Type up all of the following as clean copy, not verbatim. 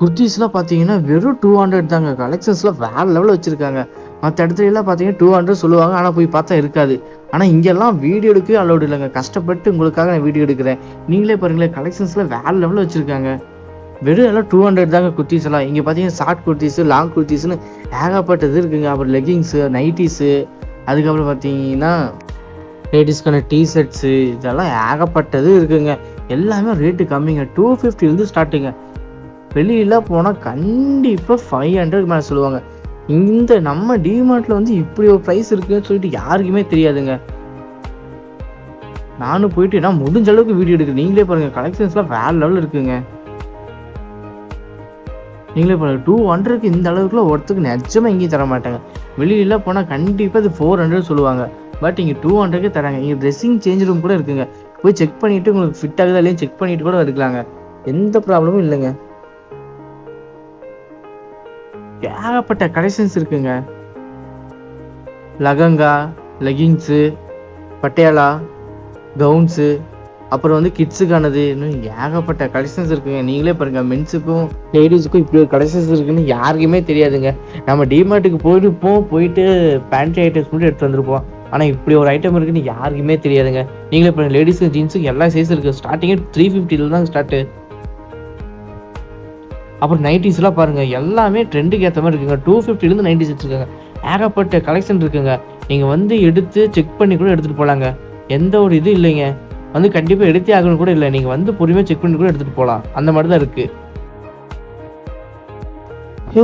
குர்த்திஸ்லாம் பார்த்தீங்கன்னா வெறும் 200 தாங்க. கலெக்ஷன்ஸ்லாம் வேற லெவலில் வச்சுருக்காங்க. மற்ற இடத்துலலாம் பார்த்தீங்கன்னா 200 சொல்லுவாங்க, ஆனால் போய் பார்த்தா இருக்காது. ஆனால் இங்கெல்லாம் வீடியோ எடுக்க அலோடு இல்லைங்க. கஷ்டப்பட்டு உங்களுக்காக நான் வீடியோ எடுக்கிறேன். நீங்களே பாருங்களேன், கலெக்ஷன்ஸ்லாம் வேற லெவலில் வச்சுருக்காங்க. வெறும் எல்லாம் 200 தாங்க குர்த்திஸ் எல்லாம். இங்கே பார்த்தீங்கன்னா ஷார்ட் குர்த்திஸு, லாங் குர்த்திஸ்னு ஏகப்பட்டது இருக்குங்க. அப்புறம் லெகிங்ஸு, நைட்டிஸு, அதுக்கப்புறம் பார்த்தீங்கன்னா லேடிஸ்க்கான டிஷர்ட்ஸு, இதெல்லாம் ஏகப்பட்டது இருக்குங்க. எல்லாமே ரேட்டு கம்மிங்க. 250 ஸ்டார்ட்டுங்க. வெளியெல்லாம் போனால் கண்டிப்பாக 500 மேலே சொல்லுவாங்க. இந்த நம்ம டிமார்ட்டில் வந்து இப்படி ஒரு ப்ரைஸ் இருக்குன்னு சொல்லிட்டு யாருக்குமே தெரியாதுங்க. நானும் போயிட்டு நான் முடிஞ்ச அளவுக்கு வீடியோ எடுக்கிறேன். நீங்களே பாருங்கள், கலெக்ஷன்ஸ்லாம் வேறு லெவலில் இருக்குங்க. நீங்களே பாருங்கள், 200க்கு இந்த அளவுக்குலாம் ஒருத்தருக்கு நிஜமாக எங்கேயும் தர மாட்டாங்க. வெளியிலாம் போனால் கண்டிப்பாக இது 400 சொல்லுவாங்க. பட் இங்கே 200க்கு தராங்க. இங்கே ட்ரெஸ்ஸிங் சேஞ்ச் ரூம் கூட இருக்குங்க. போய் செக் பண்ணிவிட்டு உங்களுக்கு ஃபிட் ஆகுதா இல்லையும் செக் பண்ணிவிட்டு கூட எடுக்கலாங்க. எந்த ப்ராப்ளமும் இல்லைங்க. ஏகப்பட்ட கலெக்ஷன்ஸ் இருக்குங்க. லகங்கா, லெகிங்ஸு, பட்டியாலா, கவுன்ஸு, அப்புறம் வந்து கிட்ஸுக்கானது, இன்னும் ஏகப்பட்ட கலெக்ஷன்ஸ் இருக்குங்க. நீங்களே பாருங்கள், மென்ஸுக்கும் லேடிஸுக்கும் இப்படி ஒரு கலெக்ஷன்ஸ் இருக்குன்னு யாருக்குமே தெரியாதுங்க. நம்ம டிமார்ட்டுக்கு போயிட்டு பேண்ட்ரி ஐட்டம்ஸ் மட்டும் எடுத்து வந்துருப்போம். ஆனால் இப்படி ஒரு ஐட்டம் இருக்குன்னு யாருக்குமே தெரியாதுங்க. நீங்களே பாருங்கள், லேடிஸுக்கு ஜீன்ஸுக்கு எல்லா சைஸ் இருக்குது. ஸ்டார்டிங்கே 350 தான் ஸ்டார்ட்டு. அப்புறம் நைட்டிஸ்லாம் பாருங்கள், எல்லாமே ட்ரெண்டுக்கு ஏற்ற மாதிரி இருக்குங்க. 250 நைட்டிஸ் வச்சுருக்காங்க. ஏகப்பட்ட கலெக்ஷன் இருக்குங்க. நீங்கள் வந்து எடுத்து செக் பண்ணி கூட எடுத்துகிட்டு போகலாங்க. எந்த ஒரு இது இல்லைங்க. வந்து கண்டிப்பாக எடுத்தே ஆகணும் கூட இல்லை. நீங்கள் வந்து பொறுமையாக செக் பண்ணி கூட எடுத்துகிட்டு போகலாம். அந்த மாதிரி தான் இருக்குது.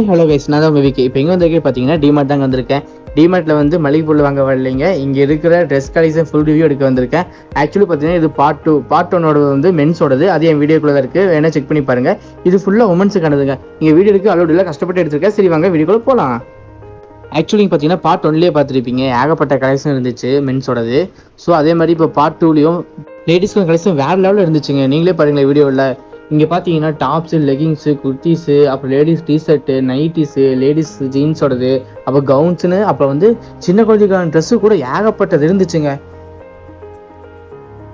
ஹலோ கைஸ், நான் தான் உங்கள் வீக்கு. இப்போ எங்கே வந்திருக்கேன் பார்த்தீங்கன்னா டிமார்ட் தாங்க வந்திருக்கேன். டிமார்ட்டில் வந்து மளிகை பொருள் வாங்க வரலைங்க. இங்கே இருக்கிற ட்ரெஸ் கலெக்ஷன் ஃபுல் ரிவ்யூ எடுக்க வந்திருக்கேன். ஆக்சுவலி பார்த்தீங்கன்னா இது பார்ட் 2. பார்ட் 1 வந்து மென்ஸோடது. அது என் வீடியோக்குள்ளே தான் இருக்குது, வேணால் செக் பண்ணி பாருங்கள். இது ஃபுல்லாக உமன்ஸுக்கானதுங்க. இங்கே வீடியோ எடுக்க அலோடு இல்லை, கஷ்டப்பட்டு எடுத்திருக்கேன். சரி வாங்க வீடியோக்குள்ளே போகலாம். ஆக்சுவலி பார்த்தீங்கன்னா பார்ட் 1லேயே பார்த்துருப்பீங்க, ஏகப்பட்ட கலெக்ஷன் இருந்துச்சு மென்ஸோடது. ஸோ அதே மாதிரி இப்போ பார்ட் 2லேயும் லேடிஸ்க்கு கலெக்ஷன் வேறு லெவலில் இருந்துச்சுங்க. நீங்களே பாருங்களேன் வீடியோவில். இங்கே பார்த்தீங்கன்னா டாப்ஸு, லெகிங்ஸு, குர்த்திஸு, அப்புறம் லேடிஸ் டிஷர்ட்டு, நைட்டிஸு, லேடிஸ் ஜீன்ஸோடது, அப்புறம் கவுன்ஸுன்னு, அப்புறம் வந்து சின்ன குழந்தைக்கான ட்ரெஸ்ஸு கூட ஏகப்பட்டது இருந்துச்சுங்க.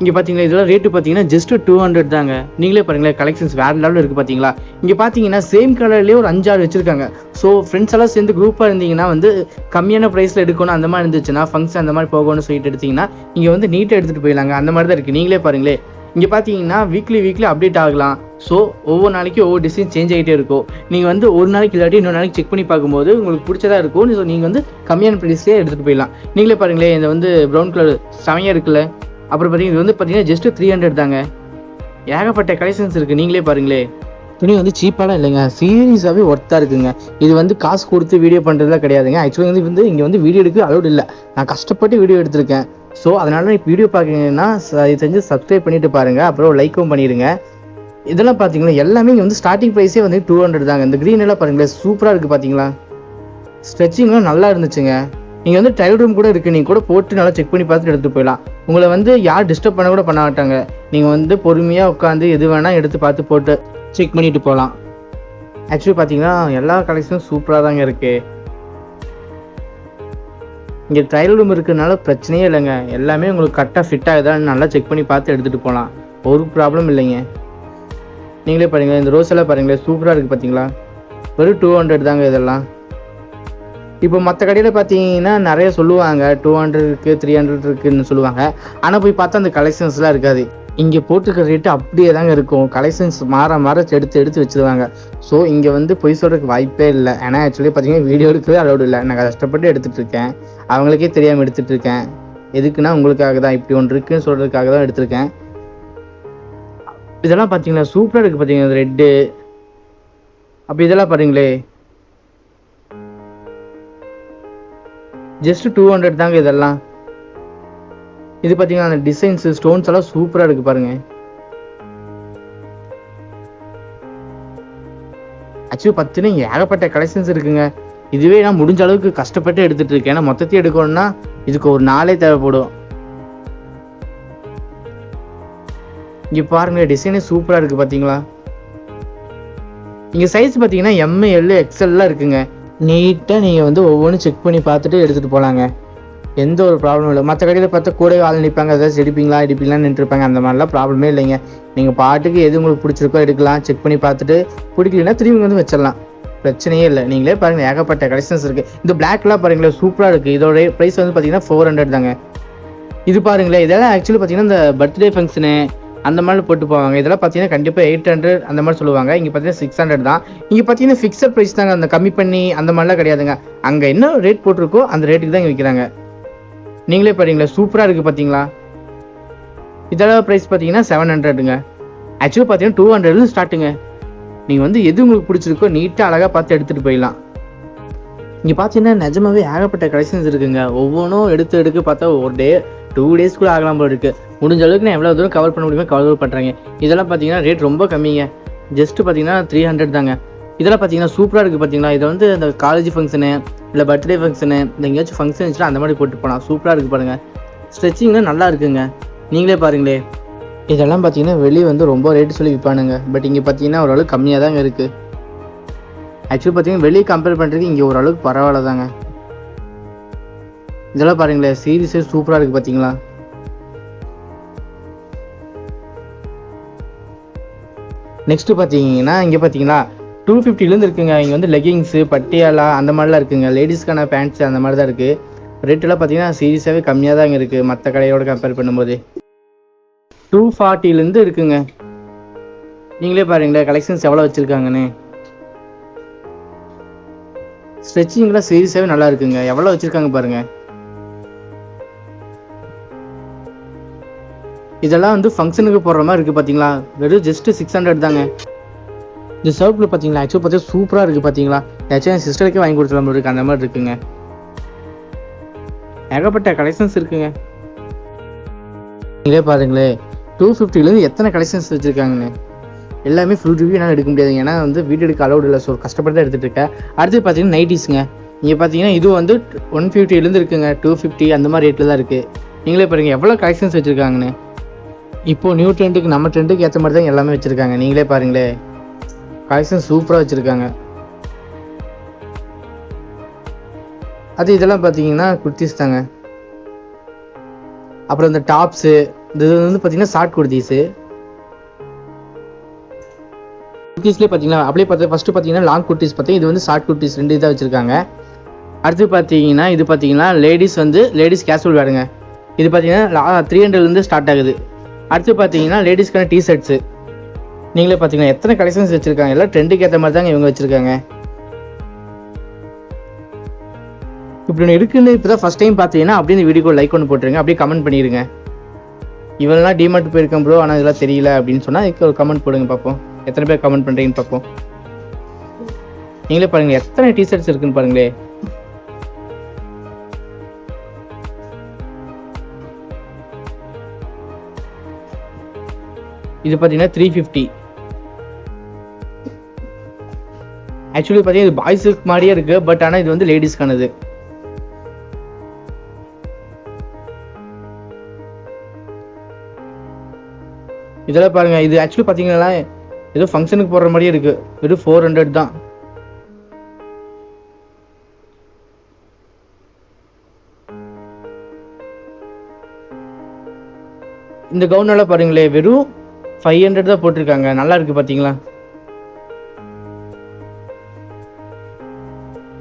இங்கே பார்த்தீங்கன்னா இதெல்லாம் ரேட்டு பார்த்தீங்கன்னா ஜஸ்ட் 200 தாங்க. நீங்களே பாருங்களேன், கலெக்ஷன்ஸ் வேறு லெவலில் இருக்குது பார்த்தீங்களா. இங்கே பார்த்தீங்கன்னா சேம் கலர்லேயே ஒரு 5-6 வச்சுருக்காங்க. ஸோ ஃப்ரெண்ட்ஸ் எல்லாம் சேர்ந்து குரூப்பாக இருந்தீங்கன்னா வந்து கம்மியான ப்ரைஸில் எடுக்கணும், அந்த மாதிரி இருந்துச்சுன்னா ஃபங்க்ஷன் அந்த மாதிரி போகணும்னு சொல்லிட்டு எடுத்திங்கன்னா இங்கே வந்து நீட்டாக எடுத்துகிட்டு போயிடலாங்க. அந்த மாதிரி தான் இருக்குது. நீங்களே பாருங்களேன், இங்கே பார்த்தீங்கன்னா வீக்லி அப்டேட் ஆகலாம். ஸோ ஒவ்வொரு நாளைக்கு ஒவ்வொரு டிசைன் சேஞ்ச் ஆகிட்டே இருக்கும். நீங்கள் வந்து ஒரு நாளைக்கு இல்லாட்டி இன்னொரு நாளைக்கு செக் பண்ணி பார்க்கும்போது உங்களுக்கு பிடிச்சதா இருக்கும். ஸோ நீங்கள் வந்து கம்மியான ப்ரைஸ்லேயே எடுத்துகிட்டு போயிடலாம். நீங்களே பாருங்களேன், இந்த வந்து ப்ரௌன் கலர் செமையாக இருக்குல்ல. அப்புறம் பார்த்தீங்கன்னா இது வந்து பார்த்தீங்கன்னா ஜஸ்ட் 300 தாங்க. ஏகப்பட்ட கலெக்ஷன்ஸ் இருக்குது. நீங்களே பாருங்களே, துணி வந்து சீப்பாலாம் இல்லைங்க, சீரியஸாகவே ஒர்த்தாக இருக்குங்க. இது வந்து காசு கொடுத்து வீடியோ பண்ணுறதுலாம் கிடையாதுங்க. ஆக்சுவலி வந்து இங்கே வந்து வீடியோ எடுக்க அலோடு இல்லை. நான் கஷ்டப்பட்டு வீடியோ எடுத்திருக்கேன். ஸோ அதனால இப்போ வீடியோ பார்க்குறீங்கன்னா இது செஞ்சு சப்ஸ்கிரைப் பண்ணிட்டு பாருங்கள், அப்புறம் லைக்கும் பண்ணிடுங்க. இதெல்லாம் பார்த்தீங்கன்னா எல்லாமே இங்கே வந்து ஸ்டார்டிங் ப்ரைஸே வந்து 200 தாங்க. இந்த க்ரீன் எல்லாம் பாருங்களேன், சூப்பராக இருக்குது பார்த்தீங்களா. ஸ்ட்ரெச்சிங்லாம் நல்லா இருந்துச்சுங்க. நீங்கள் வந்து ட்ரையல் ரூம் கூட இருக்குது. நீங்கள் கூட போட்டு நல்லா செக் பண்ணி பார்த்துட்டு எடுத்துகிட்டு போயிடலாம். உங்களை வந்து யார் டிஸ்டர்ப் பண்ண கூட பண்ண மாட்டாங்க. நீங்கள் வந்து பொறுமையாக உட்காந்து எது வேணால் எடுத்து பார்த்து போட்டு செக் பண்ணிட்டு போகலாம். ஆக்சுவலி பார்த்தீங்கன்னா எல்லா கலெக்ஷனும் சூப்பராக தாங்க இருக்குது. இங்கே ட்ரையல் ரூம் இருக்கிறதுனால பிரச்சனையே இல்லைங்க. எல்லாமே உங்களுக்கு கரெக்டாக ஃபிட் ஆகுதான்னு நல்லா செக் பண்ணி பார்த்து எடுத்துகிட்டு போகலாம். ஒரு ப்ராப்ளம் இல்லைங்க. நீங்களே பாருங்கள், இந்த ரோஸ் எல்லாம் பாருங்களேன், சூப்பராக இருக்குது பார்த்தீங்களா. வெறும் 200 தாங்க இதெல்லாம். இப்போ மற்ற கடையில் பார்த்தீங்கன்னா நிறைய சொல்லுவாங்க 200 இருக்குது, 300 இருக்குதுன்னு சொல்லுவாங்க. ஆனால் போய் பார்த்தா அந்த கலெக்ஷன்ஸ்லாம் இருக்காது. இங்கே போட்டிருக்கிற ரேட்டு அப்படியே தாங்க இருக்கும். கலெக்ஷன்ஸ் மாற எடுத்து வச்சுருவாங்க. ஸோ இங்கே வந்து பொய் சொல்கிறதுக்கு வாய்ப்பே இல்லை. ஏன்னா ஆக்சுவலி பார்த்தீங்கன்னா வீடியோ எடுக்கவே அலோடு இல்லை. நான் கஷ்டப்பட்டு எடுத்துகிட்டு இருக்கேன். அவங்களுக்கே தெரியாமல் எடுத்துகிட்டு இருக்கேன். எதுக்குன்னா உங்களுக்காக தான், இப்படி ஒன்று இருக்குன்னு சொல்கிறதுக்காக தான் எடுத்திருக்கேன். இதெல்லாம் பார்த்தீங்களா சூப்பராக இருக்குது பார்த்தீங்கன்னா, ரெட்டு. அப்போ இதெல்லாம் பாருங்களே, ஜஸ்ட் 200 தாங்க இதெல்லாம். இது பார்த்தீங்கன்னா அந்த டிசைன்ஸ், ஸ்டோன்ஸ் எல்லாம் சூப்பராக இருக்குது பாருங்க. ஆக்சுவலி பார்த்தீங்கன்னா ஏகப்பட்ட கலெக்ஷன்ஸ் இருக்குங்க. இதுவே நான் முடிஞ்ச அளவுக்கு கஷ்டப்பட்டு எடுத்துகிட்டு இருக்கேன். ஏன்னா மொத்தத்தையும் எடுக்கணும்னா இதுக்கு ஒரு நாளே தேவைப்படும். இங்கே பாருங்க, டிசைனே சூப்பராக இருக்குது பார்த்தீங்களா. இங்கே சைஸ் பார்த்தீங்கன்னா ML XL இருக்குங்க. நீட்டாக நீங்கள் வந்து ஒவ்வொன்றும் செக் பண்ணி பார்த்துட்டு எடுத்துகிட்டு போகலாங்க. எந்த ஒரு ப்ராப்ளமும் இல்லை. மற்ற கடையில் பார்த்தா கூட ஆள் நிற்பாங்க, ஏதாச்சும் எடுப்பீங்களான்னு நின்றுருப்பாங்க. அந்த மாதிரிலாம் ப்ராப்ளமே இல்லைங்க. நீங்கள் பாட்டுக்கு எது உங்களுக்கு பிடிச்சிருக்கோ எடுக்கலாம், செக் பண்ணி பார்த்துட்டு பிடிக்கலன்னா திரும்பி வந்து வச்சிடலாம், பிரச்சனையே இல்லை. நீங்களே பாருங்கள், ஏகப்பட்ட கலெக்ஷன்ஸ் இருக்குது. இந்த பிளாக்லாம் பாருங்களேன், சூப்பராக இருக்குது. இதோட ப்ரைஸ் வந்து பார்த்தீங்கன்னா 400 தாங்க. இது பாருங்களேன், இதெல்லாம் ஆக்சுவலி பார்த்தீங்கன்னா இந்த பர்த்டே ஃபங்க்ஷனு அந்த மாதிரி போட்டு போவாங்க. இதெல்லாம் பார்த்தீங்கன்னா கண்டிப்பாக 800 அந்த மாதிரி சொல்லுவாங்க. இங்கே பார்த்தீங்கன்னா 600 தான். இங்கே பார்த்தீங்கன்னா ஃபிக்ஸட் ப்ரைஸ் தாங்க, அந்த கம்மி பண்ணி அந்த மாதிரிலாம் கிடையாதுங்க. அங்கே என்ன ரேட் போட்டிருக்கோ அந்த ரேட்டுக்கு தான் இங்கே விற்கிறாங்க. நீங்களே பாருங்களேன், சூப்பராக இருக்குது பார்த்தீங்களா. இதெல்லாம் ப்ரைஸ் பார்த்தீங்கன்னா 700ங்க. ஆக்சுவலி பார்த்தீங்கன்னா 200 ஸ்டார்ட்டுங்க. நீங்கள் வந்து எது உங்களுக்கு பிடிச்சிருக்கோ நீட்டாக அழகாக பார்த்து எடுத்துகிட்டு போயிடலாம். இங்கே பார்த்தீங்கன்னா நிஜமாவே ஏகப்பட்ட கலெக்ஷன்ஸ் இருக்குங்க. ஒவ்வொன்றும் எடுக்க பார்த்தா ஒரு டே 2 days கூட ஆகலாம் போல இருக்குது. முடிஞ்ச அளவுக்கு நான் எவ்வளோ தூரம் கவர் பண்ண முடியுமோ கவர் பண்ணுறேங்க. இதெல்லாம் பார்த்தீங்கன்னா ரேட் ரொம்ப கம்மிங்க. ஜஸ்ட்டு பார்த்தீங்கன்னா 300 தாங்க. இதெல்லாம் பார்த்தீங்கன்னா சூப்பராக இருக்குது பார்த்தீங்களா. இதை வந்து இந்த காலேஜ் ஃபங்க்ஷனு இல்லை பர்த்டே ஃபங்க்ஷனு இந்த எங்கேயாச்சும் ஃபங்க்ஷன் இருந்துச்சுன்னா அந்த மாதிரி போட்டு போகலாம். சூப்பராக இருக்குது பாருங்கள். ஸ்ட்ரெச்சிங்லாம் நல்லா இருக்குங்க. நீங்களே பாருங்களே. இதெல்லாம் பார்த்தீங்கன்னா வெளியே வந்து ரொம்ப ரேட்டு சொல்லி விற்பானுங்க. பட் இங்கே பார்த்தீங்கன்னா ஓரளவுக்கு கம்மியாக தாங்க இருக்குது. ஆக்சுவலி பார்த்தீங்கன்னா வெளியே கம்பேர் பண்ணுறதுக்கு இங்கே ஓரளவுக்கு பரவாயில்ல தாங்க. இதெல்லாம் பாருங்களேன், சீரீஸே சூப்பராக இருக்குது பார்த்தீங்களா. நெக்ஸ்ட்டு பார்த்தீங்கன்னா இங்கே பார்த்தீங்கன்னா 250லேருந்து இருக்குங்க. இங்கே வந்து லெகிங்ஸு பட்டியாலா அந்த மாதிரிலாம் இருக்குங்க. லேடிஸ்க்கான பேண்ட்ஸு அந்த மாதிரி தான் இருக்குது. ரேட்டெல்லாம் பார்த்தீங்கன்னா சீரியஸாகவே கம்மியாக தான் இருக்குது மற்ற கடையோட கம்பேர் பண்ணும்போது. 240லேருந்து இருக்குங்க. நீங்களே பாருங்களேன் கலெக்ஷன்ஸ் எவ்வளோ வச்சுருக்காங்கன்னு. ஸ்ட்ரெச்சிங்லாம் சீரியஸாகவே நல்லா இருக்குங்க. எவ்வளோ வச்சுருக்காங்க பாருங்கள். இதெல்லாம் வந்து ஃபங்க்ஷனுக்கு போடுற மாதிரி இருக்குது பார்த்தீங்களா. வெறும் ஜஸ்ட்டு 600 தாங்க. இந்த சர்க்கிள் பார்த்தீங்களா, ஆக்சுவலி பார்த்தீங்கன்னா சூப்பராக இருக்குது பார்த்தீங்களா. ஆக்சுவலி என் சிஸ்டருக்கே வாங்கி கொடுத்துலாம் இருக்குது, அந்த மாதிரி இருக்குங்க. ஏகப்பட்ட கலெக்ஷன்ஸ் இருக்குங்க. நீங்களே பாருங்களேன் 250லேருந்து எத்தனை கலெக்ஷன்ஸ் வச்சுருக்காங்கன்னு. எல்லாமே ஃபுல் ரிவ்யூ என்னால் எடுக்க முடியாது, ஏன்னா வந்து வீடியோ எடுக்க அலௌட் இல்லை. ஸோ கஷ்டப்பட்டு தான் எடுத்துகிட்டு இருக்கேன். அடுத்து பார்த்தீங்கன்னா நைட்டிஸுங்க. இங்கே பார்த்தீங்கன்னா இது வந்து 150லேருந்து இருக்குங்க. 250 அந்த மாதிரி ரேட்டில் தான் இருக்குது. நீங்களே பாருங்கள் எவ்வளோ கலெக்ஷன்ஸ் வச்சுருக்காங்கன்னு. இப்போது நியூ ட்ரெண்டுக்கு நம்ம ட்ரெண்டுக்கு ஏற்ற மாதிரி தான் எல்லாமே வச்சுருக்காங்க. நீங்களே பாருங்களே கலெக்ஷன் சூப்பராக வச்சுருக்காங்க. அது இதெல்லாம் பார்த்தீங்கன்னா குர்த்திஸ் தாங்க. அப்புறம் இந்த டாப்ஸு, இது வந்து பார்த்தீங்கன்னா ஷார்ட் குர்த்திஸு. குர்த்திஸ்லேயே பார்த்தீங்கன்னா அப்படியே பார்த்து ஃபஸ்ட்டு பார்த்தீங்கன்னா லாங் குர்த்திஸ் பார்த்தீங்கன்னா இது வந்து ஷார்ட் குர்த்திஸ் 2 இதாக வச்சுருக்காங்க. அடுத்து பார்த்தீங்கன்னா இது பார்த்தீங்கன்னா லேடிஸ் கேஷுவல் வேறுங்க. இது பார்த்தீங்கன்னா 300லேருந்து ஸ்டார்ட் ஆகுது. அடுத்து பார்த்தீங்கன்னா லேடிஸ்க்கான டிஷர்ட்ஸு. நீங்களே பார்த்தீங்கன்னா எத்தனை கலெக்ஷன்ஸ் வச்சுருக்காங்க. எல்லாம் ட்ரெண்டுக்கு ஏற்ற மாதிரி தாங்க இவங்க வச்சுருக்காங்க. இப்படி ஒன்று இருக்குன்னு இப்போ தான் ஃபஸ்ட் டைம் பார்த்தீங்கன்னா அப்படியே இந்த வீடியோக்கு லைக் ஒன்று போட்டுருங்க, அப்படியே கமெண்ட் பண்ணிடுங்க. இவெல்லாம் டிமார்ட் போயிருக்கேன் ப்ரோ, ஆனால் இதெல்லாம் தெரியல அப்படின்னு சொன்னால் இதுக்கு ஒரு கமெண்ட் போடுங்க பார்ப்போம். எத்தனை பேர் கமெண்ட் பண்ணுறீங்கன்னு பார்ப்போம். நீங்களே பாருங்கள் எத்தனை டிஷர்ட்ஸ் இருக்குன்னு பாருங்களே. இது பார்த்தீங்கன்னா 350. ஆக்சுவலி பார்த்தீங்கன்னா இது பாய்ஸுக்கு மாதிரியே இருக்குது, பட் ஆனால் இது வந்து லேடிஸ்க்கானது. இதெல்லாம் பாருங்க, இது ஆக்சுவலி பார்த்தீங்கன்னா ஏதோ ஃபங்க்ஷனுக்கு போடுற மாதிரியே இருக்குது. வெறும் 400 தான். இந்த கவுனெல்லாம் பாருங்களே வெறும் 500 தான் போட்டிருக்காங்க. நல்லா இருக்கு பார்த்தீங்களா.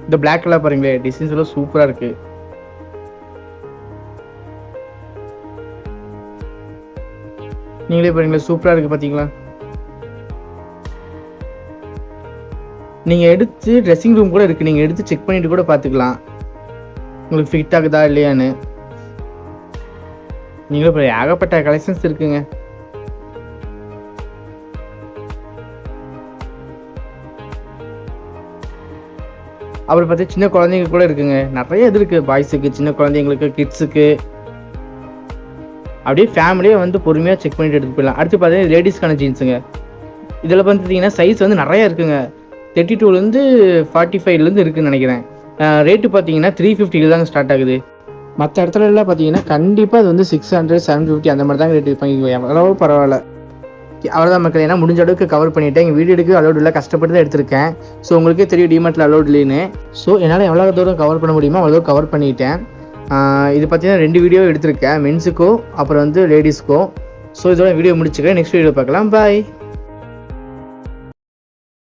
இந்த பிளாக் எல்லாம் பாருங்களே, டிசைன்ஸ் எல்லாம் சூப்பராக இருக்கு. நீங்களே பாருங்களேன் சூப்பராக இருக்கு பார்த்தீங்களா. நீங்கள் எடுத்து ட்ரெஸ்ஸிங் ரூம் கூட இருக்குது, நீங்கள் எடுத்து செக் பண்ணிட்டு கூட பார்த்துக்கலாம் உங்களுக்கு ஃபிட் ஆகுதா இல்லையான்னு. நீங்களும் இப்போ ஏகப்பட்ட கலெக்ஷன்ஸ் இருக்குங்க. அப்புறம் பார்த்தா சின்ன குழந்தைங்க கூட இருக்குங்க. நிறைய இது இருக்குது, பாய்ஸுக்கு, சின்ன குழந்தைங்களுக்கு, கிட்ஸுக்கு. அப்படியே ஃபேமிலியே வந்து பொறுமையாக செக் பண்ணிட்டு எடுத்து போயிடலாம். அடுத்து பார்த்தீங்கன்னா லேடிஸ்க்கான ஜீன்ஸுங்க. இதில் பார்த்தீங்கன்னா சைஸ் வந்து நிறையா இருக்குங்க. 32லேருந்து 45லேருந்து இருக்குதுன்னு நினைக்கிறேன். ரேட்டு பார்த்தீங்கன்னா 350 தாங்க ஸ்டார்ட் ஆகுது. மற்ற இடத்துல எல்லாம் பார்த்தீங்கன்னா கண்டிப்பாக அது வந்து 600 750 அந்த மாதிரி தாங்க ரேட் வைப்பாங்க. எவ்வளோ பரவாயில்ல. அவ்வளோதான் மக்கள், ஏன்னா முடிஞ்ச அளவுக்கு கவர் பண்ணிவிட்டேன். எங்கள் வீடியோ எடுக்க அலோடு இல்லை, கஷ்டப்பட்டு தான் எடுத்திருக்கேன். ஸோ உங்களுக்கே தெரியும் டிமார்ட்டில் அலோடு இல்லைன்னு. ஸோ என்னால் எவ்வளோ தூரம் கவர் பண்ண முடியுமோ அவ்வளோ தூரம் கவர் பண்ணிட்டேன். இது பார்த்தீங்கன்னா 2 வீடியோ எடுத்திருக்கேன், மென்ஸுக்கோ அப்புறம் வந்து லேடிஸ்க்கோ. ஸோ இதோட வீடியோ முடிச்சுக்கிறேன். நெக்ஸ்ட் வீடியோ பார்க்கலாம். பாய்.